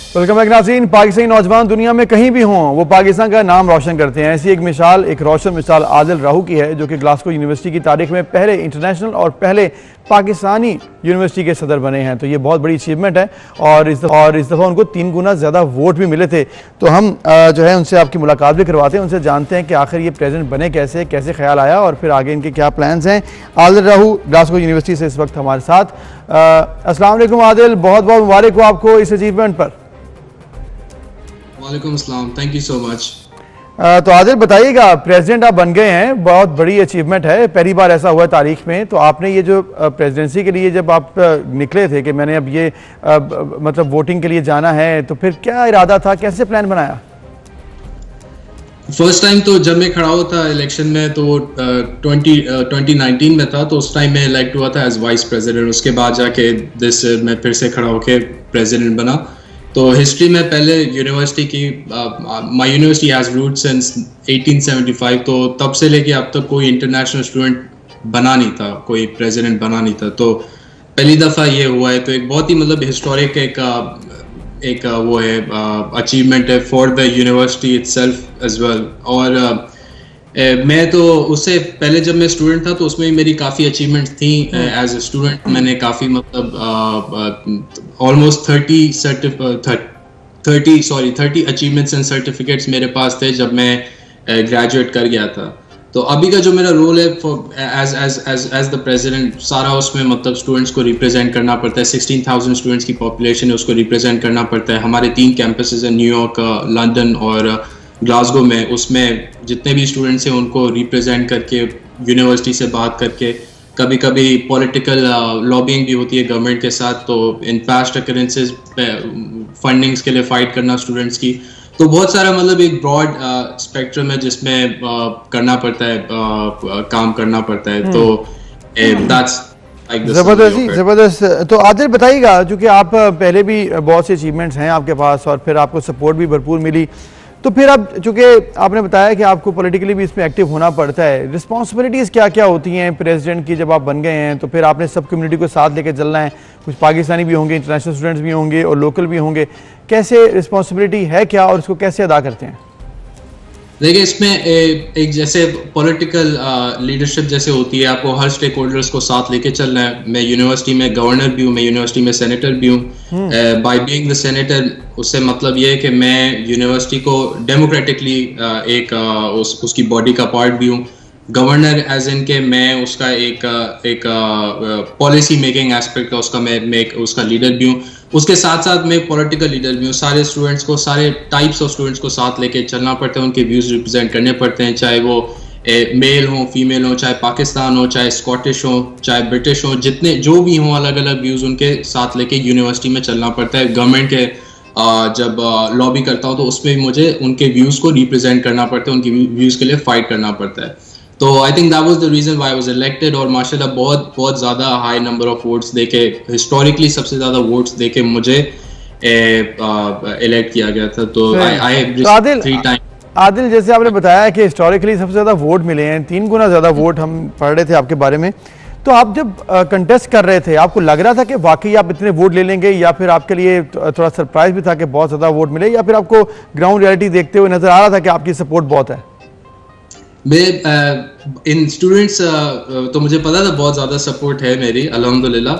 Welcome back नाज़रीन। पाकिस्तानी नौजवान दुनिया में कहीं भी हों वो पाकिस्तान का नाम रोशन करते हैं। ऐसी एक रोशन मिसाल आदिल राहू की है, जो कि ग्लासगो यूनिवर्सिटी की तारीख में पहले इंटरनेशनल और पहले पाकिस्तानी यूनिवर्सिटी के सदर बने हैं। तो ये बहुत बड़ी अचीवमेंट है और इस दफ़ा उनको 3 गुना ज़्यादा वोट भी मिले थे। तो हम जो है उनसे आपकी मुलाकात भी करवाते हैं, उनसे जानते हैं कि आखिर ये प्रेसिडेंट बने कैसे ख्याल आया और फिर आगे इनके क्या प्लान्स हैं। आदिल राहू ग्लासगो यूनिवर्सिटी से इस वक्त हमारे साथ। अस्सलाम वालेकुम आदिल, बहुत बहुत मुबारक हो आपको इस अचीवमेंट पर। वालेकुम अस्सलाम, थैंक यू सो मच। तो आदिल बताइएगा, प्रेसिडेंट आप बन गए हैं, बहुत बड़ी अचीवमेंट है, पहली बार ऐसा हुआ है तारीख में। तो आपने ये जो प्रेसिडेंसी के लिए जब आप निकले थे कि मैंने अब ये मतलब वोटिंग के लिए जाना है, तो फिर क्या इरादा था, कैसे प्लान बनाया? फर्स्ट टाइम तो जब मैं खड़ा हुआ था इलेक्शन में तो 2019 में था, तो उस टाइम मैं इलेक्ट हुआ था एज वाइस प्रेसिडेंट। उसके बाद जाके मैं फिर से खड़ा होकर प्रेसिडेंट बना। तो हिस्ट्री में पहले यूनिवर्सिटी की my university has root since 1875, तो तब से लेके अब तक कोई इंटरनेशनल स्टूडेंट बना नहीं था, कोई प्रेसिडेंट बना नहीं था। तो पहली दफ़ा ये हुआ है, तो एक बहुत ही मतलब हिस्टोरिक एक वो है अचीवमेंट है for the university itself as well. और मैं तो उससे पहले जब मैं स्टूडेंट था तो उसमें मेरी काफ़ी अचीवमेंट्स थी एज ए स्टूडेंट। मैंने काफ़ी मतलब ऑलमोस्ट 30 अचीवमेंट्स एंड सर्टिफिकेट्स मेरे पास थे जब मैं ग्रेजुएट कर गया था। तो अभी का जो मेरा रोल है एज द प्रेसिडेंट, सारा उसमें मतलब स्टूडेंट्स को रिप्रेजेंट करना पड़ता है। 16,000 स्टूडेंट्स की पॉपुलेशन है, उसको रिप्रेजेंट करना पड़ता है। हमारे 3 कैंपसेस हैं, न्यूयॉर्क, लंदन और ग्लासगो में। उसमें जितने भी स्टूडेंट्स हैं उनको रिप्रेजेंट करके, यूनिवर्सिटी से बात करके, कभी कभी पॉलिटिकल लॉबिंग भी होती है गवर्नमेंट के साथ, तो इन पास्ट अकरेंसेस फंडिंग्स के लिए फाइट करना स्टूडेंट्स की। तो बहुत सारा मतलब एक ब्रॉड स्पेक्ट्रम है जिसमें करना पड़ता है, काम करना पड़ता है। तो दैट्स जबरदस्त। तो आदिल बताइएगा, चूँकि आप पहले भी बहुत से अचीवमेंट्स हैं आपके पास और फिर आपको सपोर्ट भी भरपूर मिली, तो फिर अब चूँकि आपने बताया कि आपको पॉलिटिकली भी इसमें एक्टिव होना पड़ता है, रिस्पॉन्सिबिलिटीज़ क्या क्या होती हैं प्रेसिडेंट की जब आप बन गए हैं? तो फिर आपने सब कम्युनिटी को साथ लेकर चलना है, कुछ पाकिस्तानी भी होंगे, इंटरनेशनल स्टूडेंट्स भी होंगे और लोकल भी होंगे। कैसे रिस्पॉन्सिबिलिटी है क्या और इसको कैसे अदा करते हैं? देखिए, इसमें एक जैसे पॉलिटिकल लीडरशिप जैसे होती है, आपको हर स्टेक होल्डर्स को साथ लेके चलना है। मैं यूनिवर्सिटी में गवर्नर भी हूँ, मैं यूनिवर्सिटी में सेनेटर भी हूँ। बाय बीइंग द सेनेटर, उससे मतलब ये है कि मैं यूनिवर्सिटी को डेमोक्रेटिकली उसकी बॉडी का पार्ट भी हूँ। गवर्नर एज इन के मैं उसका एक पॉलिसी मेकिंग एस्पेक्ट का उसका लीडर भी हूँ। उसके साथ साथ मैं पॉलिटिकल लीडर भी हूँ। सारे स्टूडेंट्स को, सारे टाइप्स ऑफ स्टूडेंट्स को साथ लेके चलना पड़ता है, उनके व्यूज़ रिप्रेजेंट करने पड़ते हैं, चाहे वो मेल हो, फीमेल हो, चाहे पाकिस्तान हो, चाहे स्कॉटिश हो, चाहे ब्रिटिश हो, जितने जो भी हों, अलग अलग व्यूज़ उनके साथ लेके यूनिवर्सिटी में चलना पड़ता है। गवर्नमेंट के जब लॉबी करता हूँ तो उसमें मुझे उनके व्यूज़ को रिप्रेजेंट करना पड़ता है, उनके व्यूज़ के लिए फाइट करना पड़ता है। तो I think that was the reason why I was elected. और माशाल्लाह बहुत ज़्यादा हाई नंबर ऑफ वोट्स देके, हिस्टोरिकली सबसे ज़्यादा वोट्स देके मुझे इलेक्ट किया गया था। तो आदिल, जैसे आपने बताया कि हिस्टोरिकली सबसे ज़्यादा वोट मिले हैं, 3 गुना ज़्यादा वोट हम पढ़ रहे थे आपके बारे में। तो आप जब कंटेस्ट कर रहे थे, आपको लग रहा था कि वाकई आप इतने वोट ले लेंगे, या फिर आपके लिए थोड़ा सरप्राइज भी था कि बहुत ज़्यादा वोट मिले, या फिर आपको ग्राउंड रियलिटी देखते हुए नजर आ रहा था कि आपकी सपोर्ट बहुत है? मैं इन स्टूडेंट्स तो मुझे पता था बहुत ज़्यादा सपोर्ट है मेरी, अल्हम्दुलिल्लाह।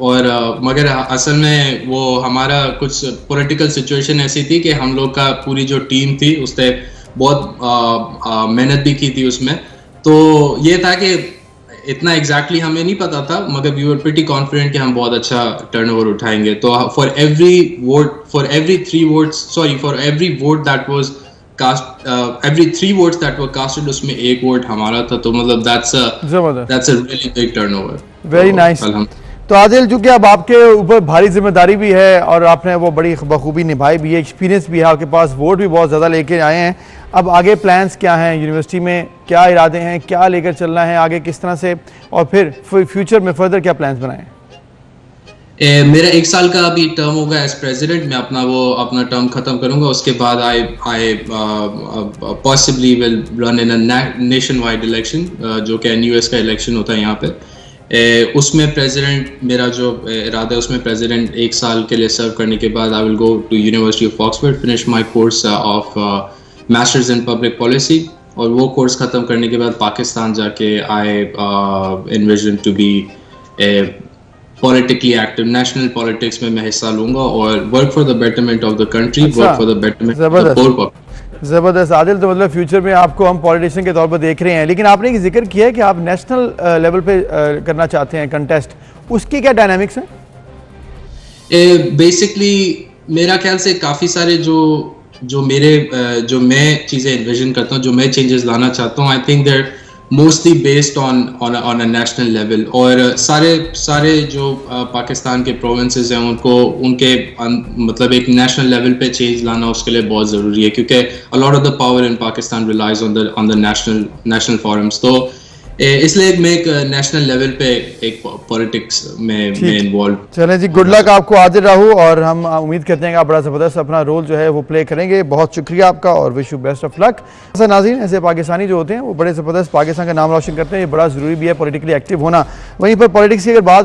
और मगर असल में वो हमारा कुछ पॉलिटिकल सिचुएशन ऐसी थी कि हम लोग का पूरी जो टीम थी उसने बहुत मेहनत भी की थी उसमें। तो ये था कि इतना एग्जैक्टली हमें नहीं पता था, मगर वी वर प्रीटी कॉन्फिडेंट कि हम बहुत अच्छा टर्नओवर उठाएंगे। तो for every vote that was cast, every 3 votes that were casted, उसमें 1 वोट हमारा था। तो मतलब that's a really big turnover. Very nice. तो आदिल, चूंकि अब आपके ऊपर भारी जिम्मेदारी भी है और आपने वो बड़ी बखूबी निभाई भी है, एक्सपीरियंस भी है आपके पास, वोट भी बहुत ज़्यादा लेके आए हैं। अब आगे प्लान्स क्या हैं यूनिवर्सिटी में, क्या इरादे हैं, क्या लेकर चलना है आगे, किस तरह से, और फिर फ्यूचर में फर्दर क्या प्लान्स बनाएं? मेरा 1 साल का अभी टर्म होगा एज प्रेसिडेंट। मैं अपना टर्म खत्म करूंगा। उसके बाद I possibly will run in a nationwide election, जो कि NUS का इलेक्शन होता है यहाँ पे। उसमें प्रेसिडेंट मेरा जो इरादा है उसमें प्रेसिडेंट 1 साल के लिए सर्व करने के बाद I will go to university of Oxford, finish my course of masters in public policy, और वो कोर्स ख़त्म करने के बाद पाकिस्तान जाके I envision to be politically active, national politics में मैं हिस्सा लूंगा और work for the betterment of the country, work for the betterment of the poor population. ज़बरदस्त आदिल, तो मतलब फ्यूचर में आपको हम पॉलिटिशियन के तौर पर देख रहे हैं, लेकिन आपने एक जिक्र किया है कि आप नेशनल लेवल पे करना चाहते हैं कंटेस्ट, उसकी क्या डायनामिक्स हैं? बेसिकली मेरा ख्याल से काफ़ी सारे जो मैं चीज़ें इन्विजन करता हूँ, जो मैं चेंजेस लाना चाहता हूँ, I think they're mostly based on a national level, और सारे जो पाकिस्तान के प्रोविंसेस हैं उनको उनके मतलब एक नेशनल लेवल पे चेंज लाना उसके लिए बहुत ज़रूरी है, क्योंकि a lot of the power in Pakistan relies on the national forums. तो इसलिए मैं एक नेशनल लेवल पे एक पॉलिटिक्स में इन्वॉल्व। चलें जी, गुड लक आपको आदिल राहू, और हम उम्मीद करते हैं कि आप बड़ा ज़बरदस्त अपना रोल जो है वो प्ले करेंगे। बहुत शुक्रिया आपका और wish you best of luck. ऐसा नाज़रीन, ऐसे पाकिस्तानी जो होते हैं वो बड़े ज़बरदस्त पाकिस्तान का नाम रोशन करते हैं, ये बड़ा ज़रूरी भी है पॉलिटिकली एक्टिव होना। वहीं पर पॉलिटिक्स की अगर बात